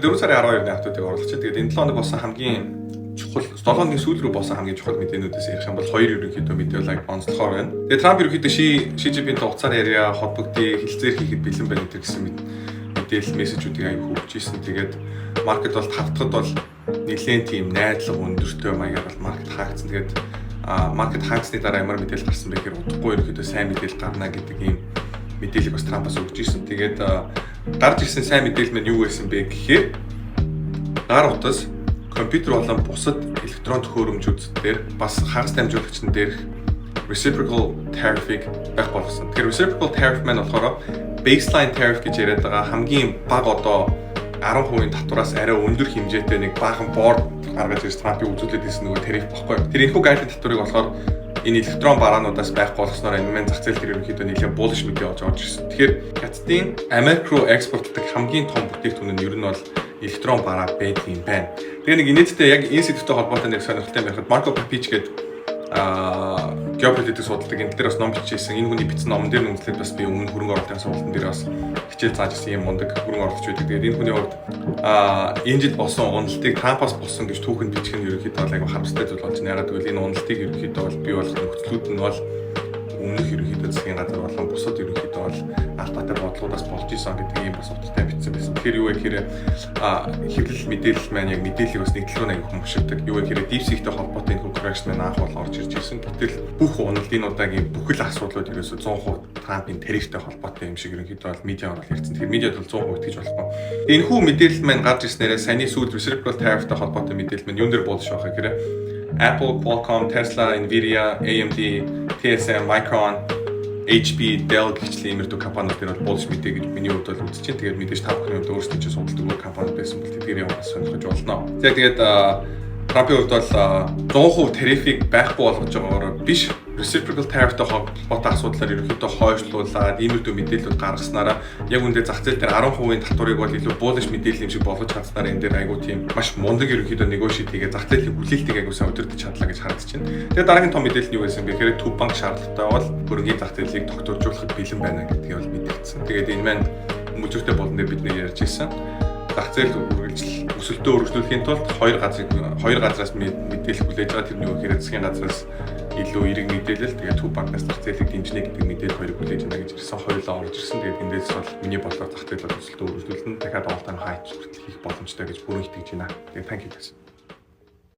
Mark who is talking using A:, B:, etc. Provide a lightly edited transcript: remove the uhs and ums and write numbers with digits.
A: 4 сарын 12-ны автодыг оруулах чинь. Тэгээд энэ 7 хоног болсон хамгийн чухал 7 хоногийн сүүл рүү болсон хамгийн чухал мэдээнүүдээс ярих юм бол хоёр ерөнхийдөө мэдээ лайк онцлохоор байна. Тэгээд Трамп ерөнхийдөө Ши Жинпинтэй хугацаар яриа, холбогдъё, хэлцээр хийхэд бэлэн байна гэсэн мэдээлэл мессежүүдийг аяг хөгжиж ирсэн. Тэгээд маркет бол тавтахад бол нэлээд тийм найдлага өндөртэй маягаар бол маркет хаагдсан. Тэгээд маркет хаагдсны дараа ямар мэдээлэл гарсан бэ гэхээр удахгүй ерөнхийдөө сайн мэдээлэл гарна гэдэг ийм мэдээлэл бас Трампаас өгч ирсэн. Тэгээд гарч ирсэн сайн мэдээлэл маань юу байсан бэ гэхээр гар утас компьютер болон бусад электрон төхөөрөмжүүд дээр бас хагас дамжуулагчдын дээрх reciprocal tariff-ыг байх болгосон. Тэгэхээр reciprocal tariff маань болохоор baseline tariff гэж яриад байгаа хамгийн бага одоо 10% татвараас арай өндөр хэмжээтэй нэг баахан board гаргаж ирсэн Трампын үзүүлэлт хийсэн нөгөө тариф баггүй. Тэр энэхүү гайдын татварыг болохоор энэ электрон бараануудаас байхгүй болгосноор энэ маань зах зээл дээр ерөнхийдөө нэлээд bullish мэдээ орж ирсэн. Тэгэхээр хятадын Америк руу экспортлдог хамгийн том бүтээгдэхүүн нь ер нь бол электрон бараа байдаг юм байна. Тэгээ нэг инээдтэй яг энэ сэдвтэй холбоотой нэг сонирхолтой юм байхад Марко Папич гэдэг геополитик судалдаг энэ дээр бас ном бичсэн. Энэ хүний бичсэн номон дээр үнэлээд бас би өмнө хөрөнгө оруулалтын сургалтын дээр бас хичээл зааж ирсэн юм мундаг хөрөнгө оруулагч байдаг. Тэгээд энэ хүний хувьд энэ жил болсон уналтыг Трампаас болсон гэж түүхэнд бичих нь ерөнхийдөө айгүй харамсалтай зүйл болж байна. Ягаад гэвэл энэ уналтыг ерөнхийдөө бол бий болох нөхцлүүд нь бол өмнөх ерөнхийдөө засгийн газар болон бусад ерөнхийдөө бол албатай бодлогоодаас болж исэн гэдэг ийм бас утгатай бичсэн байсан. Тэгэхээр юу вэ гэхээр хэвлэл мэдээлэл маань яг мэдээллийг бас нэг талаар аяг хүмүүшигдэг. Юу вэ гэхээр DeepSeek-тэй холбоотой энэ correction маань анх бол орж ирж ирсэн. Гэтэл бүх уналтын удаагийн бүхэл асуудлууд ерөөсөө 100% Трампын тарифтай холбоотой юм шиг ерөнхийдөө бол медиа орол ярьсан. Тэгэхээр медиад бол 100% итгэж болохгүй. Энэхүү мэдээлэл маань гарч ирснээрээ саяны сүүлд reciprocal tariff-тай холбоотой мэдээлэл маань юун дээр болж байгаа гэхээр Apple, Qualcomm, Tesla, Nvidia, AMD, TSM, Micron, HP, Dell гэхчлэн иймэрхүү компаниуд дээр бол bullish мэдээ гэж миний хувьд бол үзэж байна. Тэгээд мэдээж та бүхний хувьд өөрсдөө ч судалдаг өөр компаниуд байсан бол тэдгээр яваас сонирхож болно. Тэгээд Трампын хувьд бол 100% тарифыг байхгүй болгож байгаагаар биш reciprocal tariff-тай холбоотой асуудлаар ерөнхийдөө хойшлуулаад иймэрхүү мэдээлэлүүд гаргаснараа яг үндэ зах зээл дээр 10% татварыг бол илүү bullish мэдээлэл юм шиг болгож чадсанаар энэ дээр айгуу тийм маш мундаг ерөнхийдөө negotiate хийгээ зах зээлийн хүлээлтийг айгуу сайн удирдах чадлаа гэж харагдаж байна. Тэгээд дараагийн том мэдээлэл нь юу байсан бэ гэхээр төв банк шаардлагатай бол хөрөнгөний зах зээлийг тогтворжуулахад бэлэн байна гэдгийг бол мэдээлсэн. Тэгээд энэ маань мөчөртэй болон дээр бид нэр ярьж ирсэн. Зах зээл үргэлжил өсөлтөө өргөжлүүлэхийн тулд хоёр газраас мэдээлэл хүлээж байгаа. Тэр нь юу гэхээр засгийн газраас илүү эерэг мэдээлэл тэгээд төв банкнаас зах зээлийг дэмжинэ гэдэг мэдээлэл хоёрыг хүлээж байна гэж ирсэн. Хоёулаа орж ирсэн. Тэгээд эндээс бол миний бодлоор зах зээл өсөлтөө өргөжлүүлнэ. Дахиад all time high хүртэл хийх боломжтой гэж бүрэн итгэж байна. Тэгээд thank you guys.